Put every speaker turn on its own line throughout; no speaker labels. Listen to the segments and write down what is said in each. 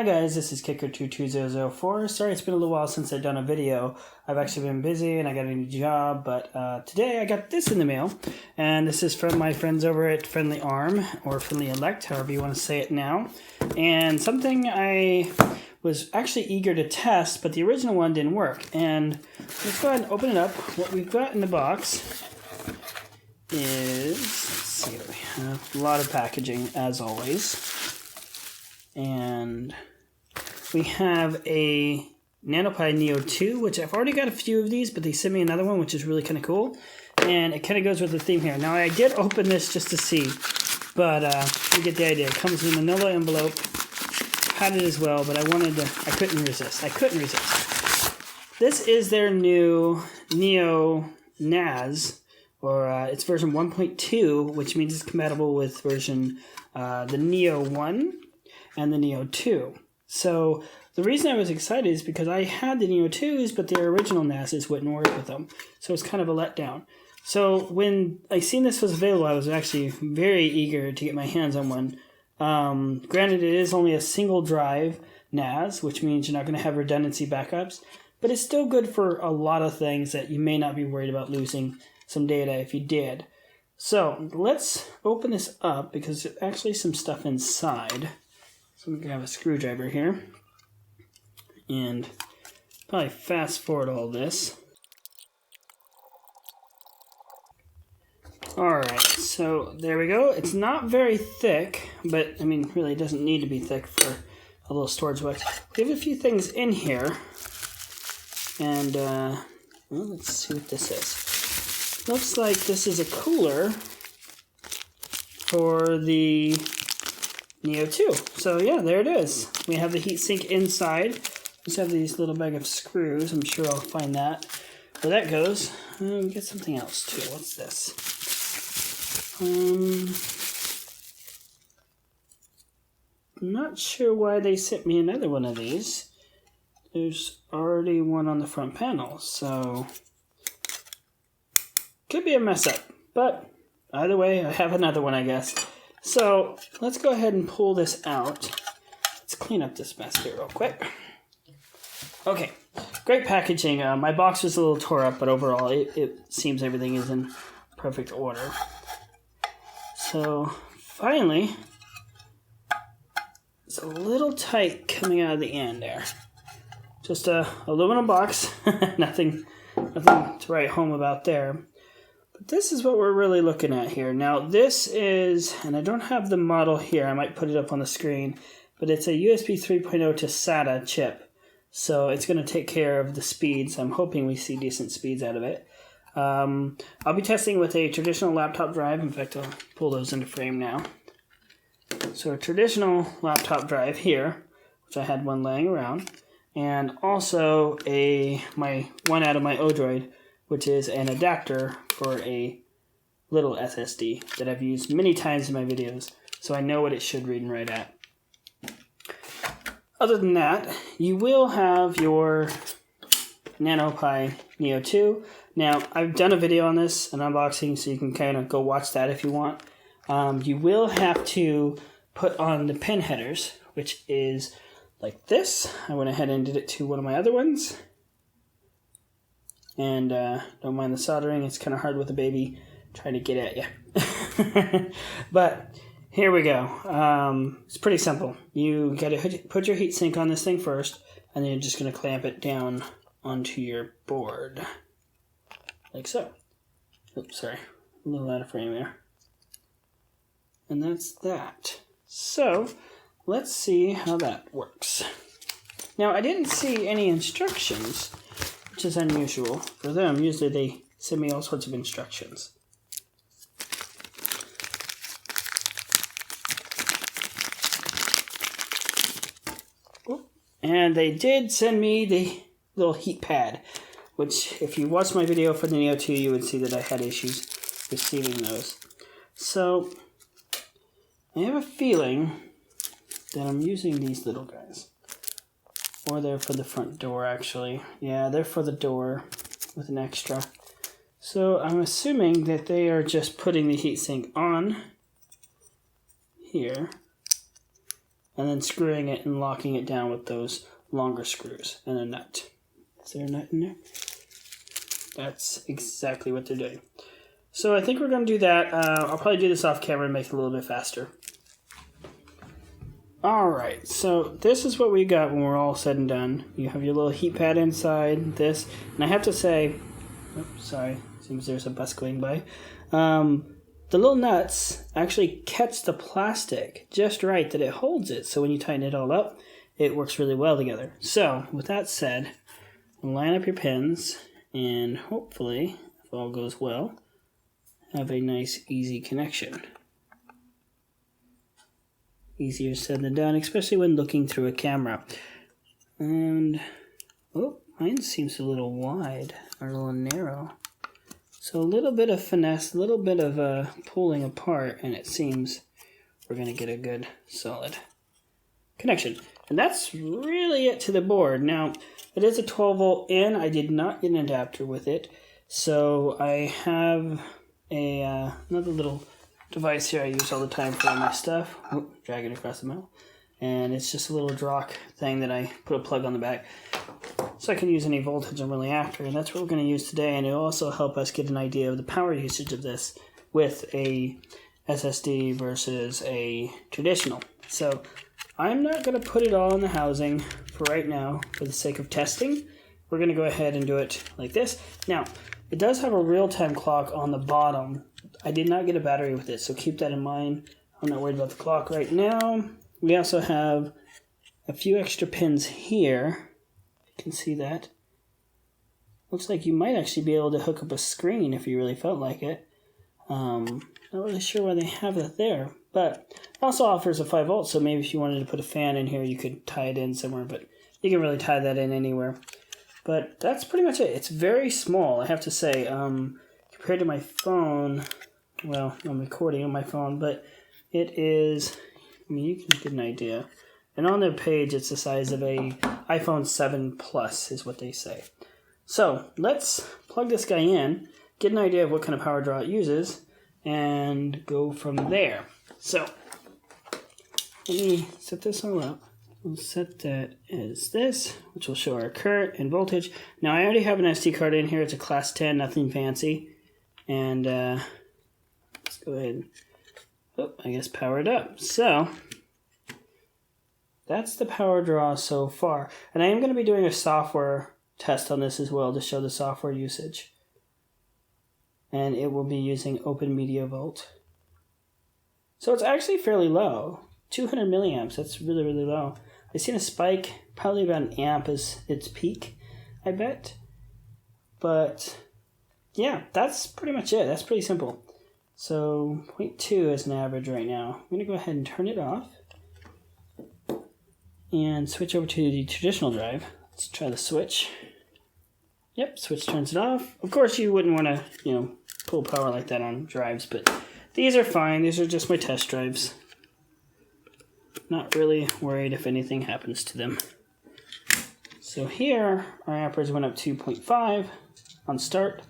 Hi guys, this is Kicker22004. Sorry it's been a little while since I've done a video. I've actually been busy and I got a new job, but today I got this in the mail. And this is from my friends over at Friendly Arm, or Friendly Elect, however you want to say it now. And something I was actually eager to test, but the original one didn't work. And let's go ahead and open it up. What we've got in the box is, let's see what we have. A lot of packaging, as always. And we have a Nanopi Neo2, which I've already got a few of these, but they sent me another one, which is really kind of cool. And it kind of goes with the theme here. Now, I did open this just to see, but you get the idea. It comes in a manila envelope, padded as well, but I couldn't resist. This is their new Neo2Nas, or it's version 1.2, which means it's compatible with version the Neo 1 and the Neo 2. So the reason I was excited is because I had the Neo 2s, but their original NASs wouldn't work with them. So it's kind of a letdown. So when I seen this was available, I was actually very eager to get my hands on one. Granted, it is only a single drive NAS, which means you're not going to have redundancy backups, but it's still good for a lot of things that you may not be worried about losing some data if you did. So let's open this up because there's actually some stuff inside. So I'm going to grab a screwdriver here and probably fast forward all this. Alright, so there we go. It's not very thick, but I mean, really it doesn't need to be thick for a little storage box. We have a few things in here, and well, let's see what this is. Looks like this is a cooler for the Neo 2. So yeah, there it is. We have the heatsink inside. Just have these little bag of screws. I'm sure I'll find that where that goes. We get something else too. What's this? I'm not sure why they sent me another one of these. There's already one on the front panel, so could be a mess up. But either way, I have another one, I guess. So let's go ahead and pull this out. Let's clean up this mess here real quick. Okay, great packaging. My box was a little tore up, but overall it seems everything is in perfect order. So finally, it's a little tight coming out of the end there. Just a aluminum box, nothing to write home about there. This is what we're really looking at here. Now this is, and I don't have the model here, I might put it up on the screen, but it's a USB 3.0 to SATA chip. So it's going to take care of the speeds. I'm hoping we see decent speeds out of it. I'll be testing with a traditional laptop drive. In fact, I'll pull those into frame now. So a traditional laptop drive here, which I had one laying around, and also my one out of my Odroid, which is an adapter for a little SSD that I've used many times in my videos, so I know what it should read and write at. Other than that, you will have your Nanopi Neo 2. Now, I've done a video on this, an unboxing, so you can kind of go watch that if you want. You will have to put on the pin headers, which is like this. I went ahead and did it to one of my other ones. And don't mind the soldering, it's kind of hard with a baby trying to get at you. But here we go. It's pretty simple. You got to put your heatsink on this thing first, and then you're just going to clamp it down onto your board. Like so. Oops, sorry. A little out of frame there. And that's that. So, let's see how that works. Now, I didn't see any instructions, which is unusual for them. Usually they send me all sorts of instructions. And they did send me the little heat pad, which if you watched my video for the Neo 2, you would see that I had issues receiving those. So I have a feeling that I'm using these little guys. Or they're for the front door, actually. Yeah, they're for the door with an extra. So I'm assuming that they are just putting the heatsink on here and then screwing it and locking it down with those longer screws and a nut. Is there a nut in there? That's exactly what they're doing. So I think we're going to do that. I'll probably do this off camera and make it a little bit faster. Alright, so this is what we got when we're all said and done. You have your little heat pad inside this. And I have to say, oops, sorry, seems there's a bus going by. The little nuts actually catch the plastic just right that it holds it. So when you tighten it all up, it works really well together. So with that said, line up your pins and hopefully, if all goes well, have a nice easy connection. Easier said than done, especially when looking through a camera. And, oh, mine seems a little wide, or a little narrow. So a little bit of finesse, a little bit of pulling apart, and it seems we're going to get a good, solid connection. And that's really it to the board. Now, it is a 12-volt in. I did not get an adapter with it. So I have another little device here I use all the time for all my stuff. Oh, drag it across the metal. And it's just a little Drock thing that I put a plug on the back. So I can use any voltage I'm really after. And that's what we're going to use today. And it'll also help us get an idea of the power usage of this with a SSD versus a traditional. So I'm not going to put it all in the housing for right now for the sake of testing. We're going to go ahead and do it like this. Now, it does have a real-time clock on the bottom. I did not get a battery with it, so keep that in mind. I'm not worried about the clock right now. We also have a few extra pins here. You can see that. Looks like you might actually be able to hook up a screen if you really felt like it. Not really sure why they have that there, but it also offers a 5 volt, so maybe if you wanted to put a fan in here, you could tie it in somewhere, but you can really tie that in anywhere. But that's pretty much it. It's very small, I have to say, compared to my phone. Well, I'm recording on my phone, but it is, I mean, you can get an idea. And on their page, it's the size of a iPhone 7 Plus, is what they say. So, let's plug this guy in, get an idea of what kind of power draw it uses, and go from there. So, let me set this all up. We'll set that as this, which will show our current and voltage. Now, I already have an SD card in here. It's a class 10, nothing fancy. And, let's go ahead and, I guess, power it up. So, that's the power draw so far. And I am going to be doing a software test on this as well to show the software usage. And it will be using Open Media Volt. So it's actually fairly low. 200 milliamps, that's really, really low. I've seen a spike, probably about an amp is its peak, I bet. But, yeah, that's pretty much it. That's pretty simple. So 0.2 is an average right now. I'm going to go ahead and turn it off and switch over to the traditional drive. Let's try the switch. Yep, switch turns it off. Of course, you wouldn't want to, pull power like that on drives, but these are fine. These are just my test drives. Not really worried if anything happens to them. So here, our amperes went up 2.5 on start.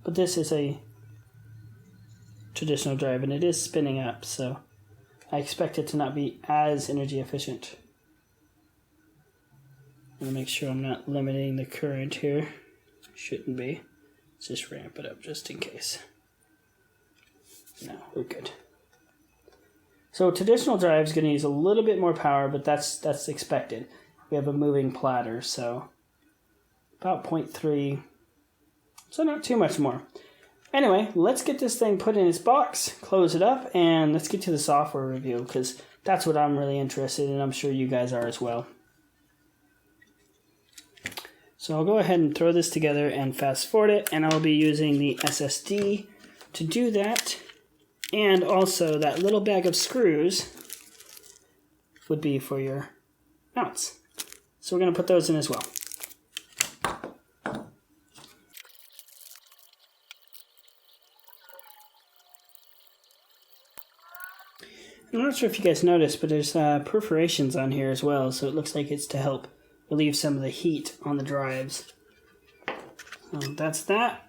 But this is a traditional drive, and it is spinning up, so I expect it to not be as energy efficient. I'm going to make sure I'm not limiting the current here. Shouldn't be. Let's just ramp it up just in case. No, we're good. So traditional drive is going to use a little bit more power, but that's expected. We have a moving platter, so about 0.3. So not too much more. Anyway, let's get this thing put in its box, close it up, and let's get to the software review, because that's what I'm really interested in. I'm sure you guys are as well. So I'll go ahead and throw this together and fast forward it, and I'll be using the SSD to do that. And also that little bag of screws would be for your mounts. So we're going to put those in as well. I'm not sure if you guys noticed, but there's perforations on here as well, so it looks like it's to help relieve some of the heat on the drives. So that's that.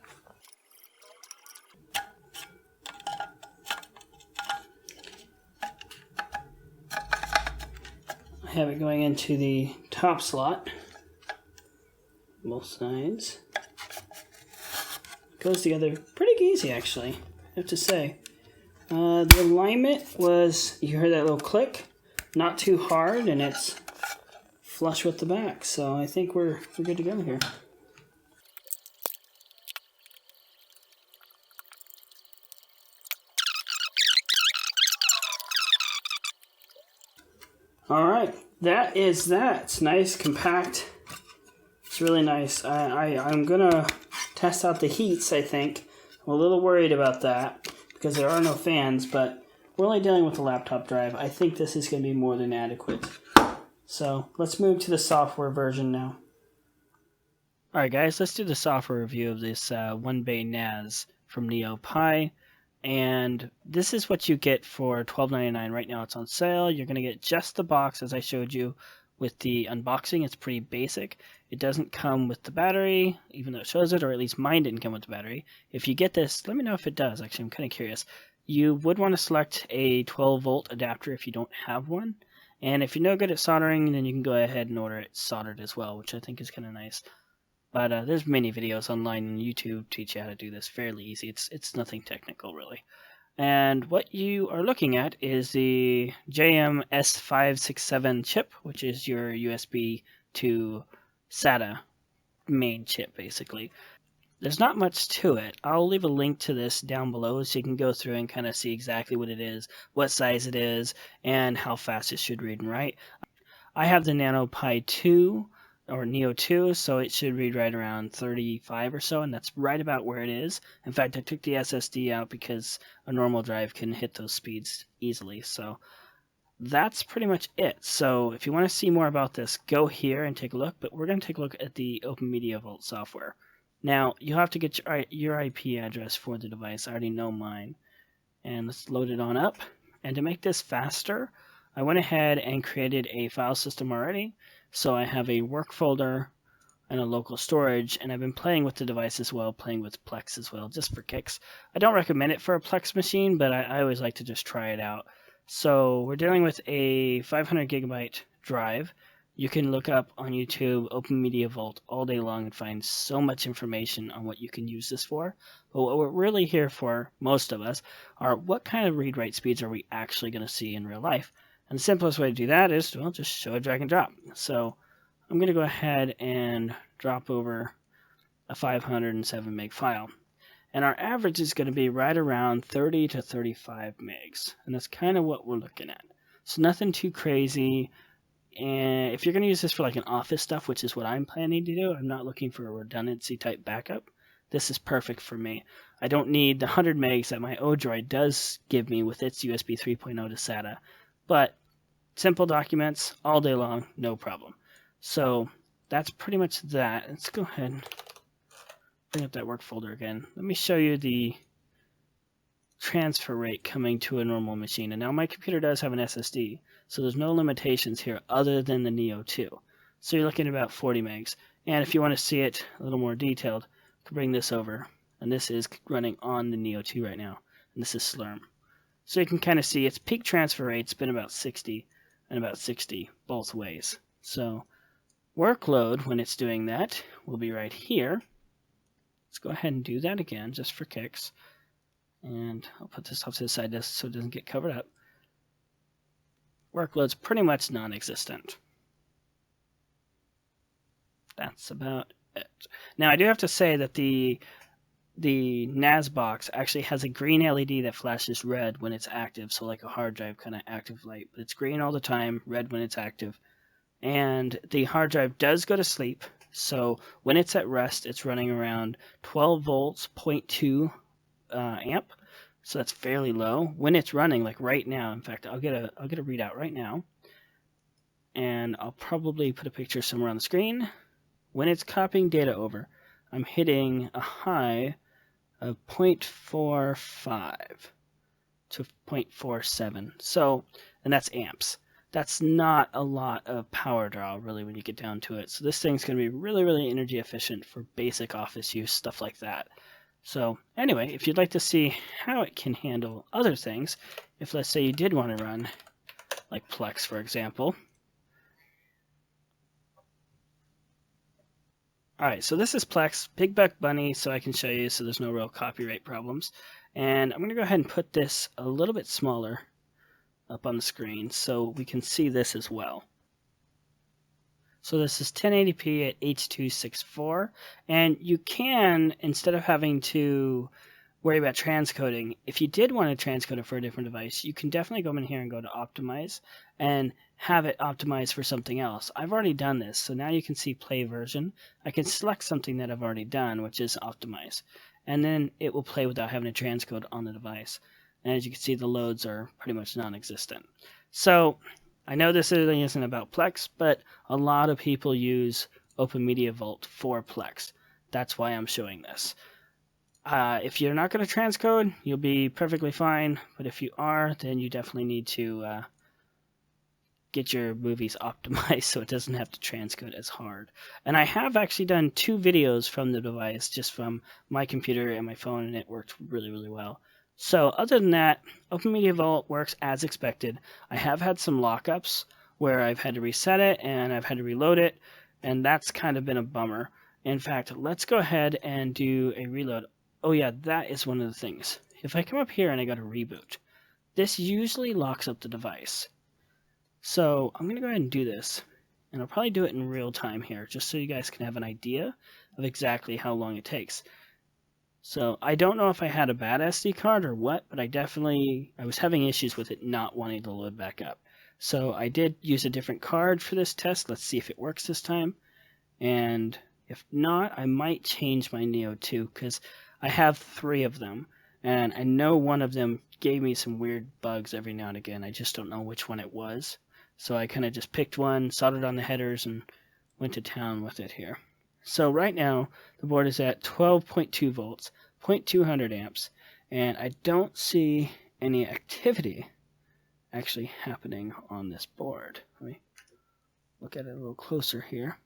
have it going into the top slot, both sides. Goes together pretty easy, actually, I have to say. The alignment was, you heard that little click, not too hard, and it's flush with the back, so I think we're good to go here. Alright, that is that. It's nice, compact. It's really nice. I'm gonna test out the heats, I think. I'm a little worried about that because there are no fans, but we're only dealing with a laptop drive. I think this is going to be more than adequate. So let's move to the software version now. Alright guys, let's do the software review of this Untitled from Neo2Nas. And this is what you get for $12.99. Right now it's on sale. You're going to get just the box as I showed you with the unboxing. It's pretty basic. It doesn't come with the battery, even though it shows it, or at least mine didn't come with the battery. If you get this, let me know if it does. Actually, I'm kind of curious. You would want to select a 12-volt adapter if you don't have one. And if you're no good at soldering, then you can go ahead and order it soldered as well, which I think is kind of nice. But there's many videos online on YouTube teach you how to do this fairly easy. It's nothing technical, really. And what you are looking at is the JM-S567 chip, which is your USB to SATA main chip, basically. There's not much to it. I'll leave a link to this down below so you can go through and kind of see exactly what it is, what size it is, and how fast it should read and write. I have the Nano Pi 2, or Neo 2, so it should read right around 35 or so, and that's right about where it is. In fact, I took the SSD out because a normal drive can hit those speeds easily, so that's pretty much it. So if you want to see more about this, go here and take a look, but we're going to take a look at the Open Media Vault software. Now, you have to get your IP address for the device. I already know mine. And let's load it on up. And to make this faster, I went ahead and created a file system already. So I have a work folder and a local storage, and I've been playing with the device as well, playing with Plex as well, just for kicks. I don't recommend it for a Plex machine, but I always like to just try it out. So we're dealing with a 500 gigabyte drive. You can look up on YouTube Open Media Vault all day long and find so much information on what you can use this for. But what we're really here for, most of us, are what kind of read-write speeds are we actually going to see in real life. And the simplest way to do that is, well, just show a drag and drop. So I'm going to go ahead and drop over a 507 meg file. And our average is going to be right around 30 to 35 megs. And that's kind of what we're looking at. So nothing too crazy. And if you're going to use this for like an office stuff, which is what I'm planning to do, I'm not looking for a redundancy type backup. This is perfect for me. I don't need the 100 megs that my Odroid does give me with its USB 3.0 to SATA. But simple documents all day long, no problem. So that's pretty much that. Let's go ahead and bring up that work folder again. Let me show you the transfer rate coming to a normal machine. And now my computer does have an SSD, so there's no limitations here other than the Neo 2. So you're looking at about 40 megs. And if you want to see it a little more detailed, you can bring this over. And this is running on the Neo 2 right now. And this is Slurm. So you can kind of see its peak transfer rate's been about 60 and about 60 both ways. So workload, when it's doing that, will be right here. Let's go ahead and do that again, just for kicks. And I'll put this off to the side just so it doesn't get covered up. Workload's pretty much non-existent. That's about it. Now, I do have to say that the NAS box actually has a green LED that flashes red when it's active, so like a hard drive kind of active light. But it's green all the time, red when it's active. And the hard drive does go to sleep, so when it's at rest, it's running around 12 volts, 0.2 amp, so that's fairly low. When it's running, like right now, in fact, I'll get a readout right now, and I'll probably put a picture somewhere on the screen. When it's copying data over, I'm hitting a high of 0.45 to 0.47. So, and that's amps. That's not a lot of power draw, really, when you get down to it. So this thing's going to be really, really energy efficient for basic office use, stuff like that. So anyway, if you'd like to see how it can handle other things, if let's say you did want to run like Plex, for example, Alright, so this is Plex, Big Buck Bunny, so I can show you so there's no real copyright problems. And I'm going to go ahead and put this a little bit smaller up on the screen so we can see this as well. So this is 1080p at H.264, and you can, instead of having to worry about transcoding, if you did want to transcode it for a different device, you can definitely go in here and go to Optimize and have it optimized for something else. I've already done this, so now you can see Play Version. I can select something that I've already done, which is Optimize, and then it will play without having to transcode on the device. And as you can see, the loads are pretty much non-existent. So I know this really isn't about Plex, but a lot of people use Open Media Vault for Plex. That's why I'm showing this. If you're not going to transcode, you'll be perfectly fine. But if you are, then you definitely need to get your movies optimized so it doesn't have to transcode as hard. And I have actually done 2 videos from the device, just from my computer and my phone, and it worked really, really well. So other than that, Open Media Vault works as expected. I have had some lockups where I've had to reset it and I've had to reload it, and that's kind of been a bummer. In fact, let's go ahead and do a reload. Oh yeah, that is one of the things. If I come up here and I go to reboot, this usually locks up the device. So I'm going to go ahead and do this, and I'll probably do it in real time here, just so you guys can have an idea of exactly how long it takes. So I don't know if I had a bad SD card or what, but I was having issues with it not wanting to load back up. So I did use a different card for this test. Let's see if it works this time. And if not, I might change my Neo2 because I have 3 of them. And I know one of them gave me some weird bugs every now and again. I just don't know which one it was. So I kind of just picked one, soldered on the headers, and went to town with it here. So right now, the board is at 12.2 volts, 0.200 amps, and I don't see any activity actually happening on this board. Let me look at it a little closer here.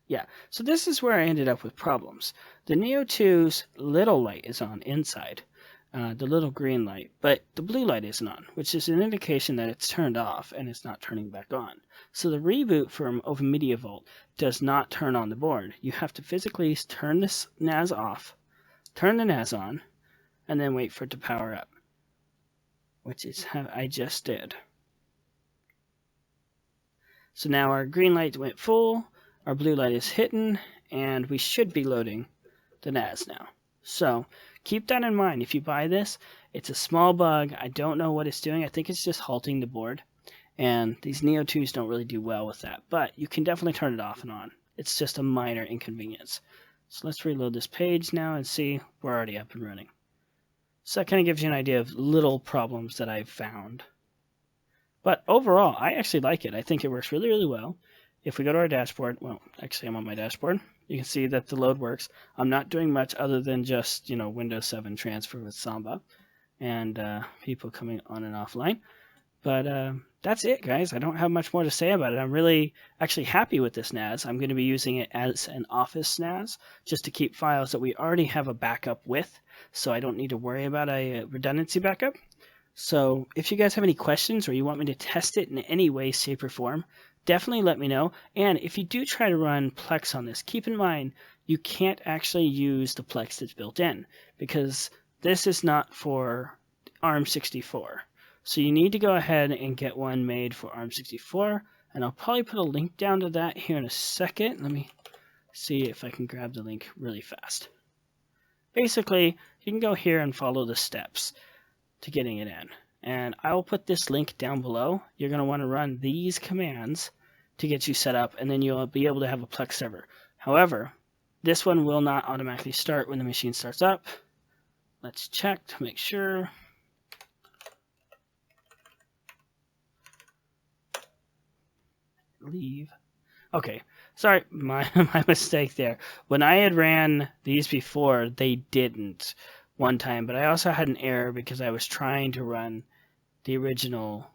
Yeah, so this is where I ended up with problems. The Neo2's little light is on inside, the little green light, but the blue light isn't on, which is an indication that it's turned off and it's not turning back on. So the reboot from Open Media Vault does not turn on the board. You have to physically turn this NAS off, turn the NAS on, and then wait for it to power up, which is how I just did. So now our green light went full, our blue light is hidden, and we should be loading the NAS now. So keep that in mind. If you buy this, it's a small bug. I don't know what it's doing. I think it's just halting the board. And these Neo2s don't really do well with that. But you can definitely turn it off and on. It's just a minor inconvenience. So let's reload this page now and see we're already up and running. So that kind of gives you an idea of little problems that I've found. But overall, I actually like it. I think it works really, really well. If we go to our dashboard, well, actually I'm on my dashboard, you can see that the load works. I'm not doing much other than just, Windows 7 transfer with Samba and people coming on and offline. But that's it, guys. I don't have much more to say about it. I'm really actually happy with this NAS. I'm going to be using it as an office NAS just to keep files that we already have a backup with, so I don't need to worry about a redundancy backup. So if you guys have any questions or you want me to test it in any way, shape, or form, definitely let me know. And if you do try to run Plex on this, keep in mind you can't actually use the Plex that's built in because this is not for ARM64. So you need to go ahead and get one made for ARM64, and I'll probably put a link down to that here in a second. Let me see if I can grab the link really fast. Basically, you can go here and follow the steps to getting it in. And I'll put this link down below. You're going to want to run these commands to get you set up, and then you'll be able to have a Plex server. However, this one will not automatically start when the machine starts up. Let's check to make sure. Leave. Okay, sorry, my mistake there. When I had ran these before, they didn't one time, but I also had an error because I was trying to run the original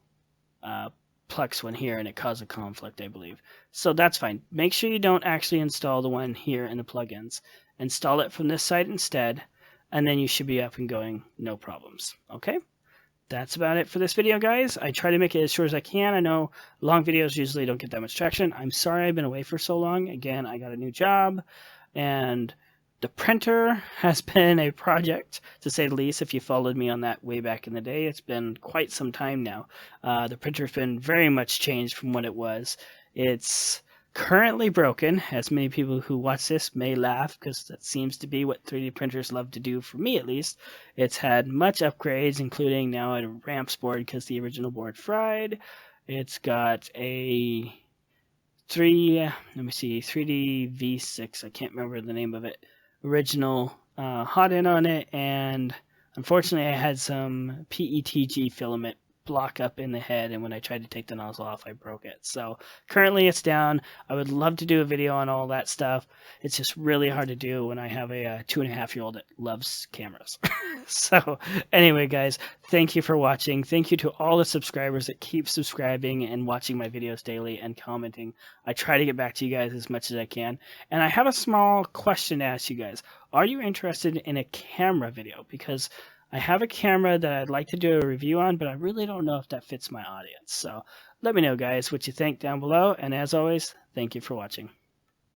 Plex one here, and it caused a conflict, I believe. So that's fine. Make sure you don't actually install the one here in the plugins. Install it from this site instead, and then you should be up and going, no problems. Okay? That's about it for this video, guys. I try to make it as short as I can. I know long videos usually don't get that much traction. I'm sorry I've been away for so long. Again, I got a new job, And the printer has been a project, to say the least. If you followed me on that way back in the day, it's been quite some time now. The printer's been very much changed from what it was. It's currently broken, as many people who watch this may laugh, because that seems to be what 3D printers love to do, for me at least. It's had much upgrades, including now a ramps board because the original board fried. It's got a 3D V6, I can't remember the name of it, original hot end on it, and unfortunately I had some PETG filament block up in the head, and when I tried to take the nozzle off, I broke it. So currently it's down. I would love to do a video on all that stuff. It's just really hard to do when I have a 2.5-year-old that loves cameras. So anyway, guys, thank you for watching. Thank you to all the subscribers that keep subscribing and watching my videos daily and commenting. I try to get back to you guys as much as I can. And I have a small question to ask you guys. Are you interested in a camera video? Because I have a camera that I'd like to do a review on, but I really don't know if that fits my audience. So let me know, guys, what you think down below. And as always, thank you for watching.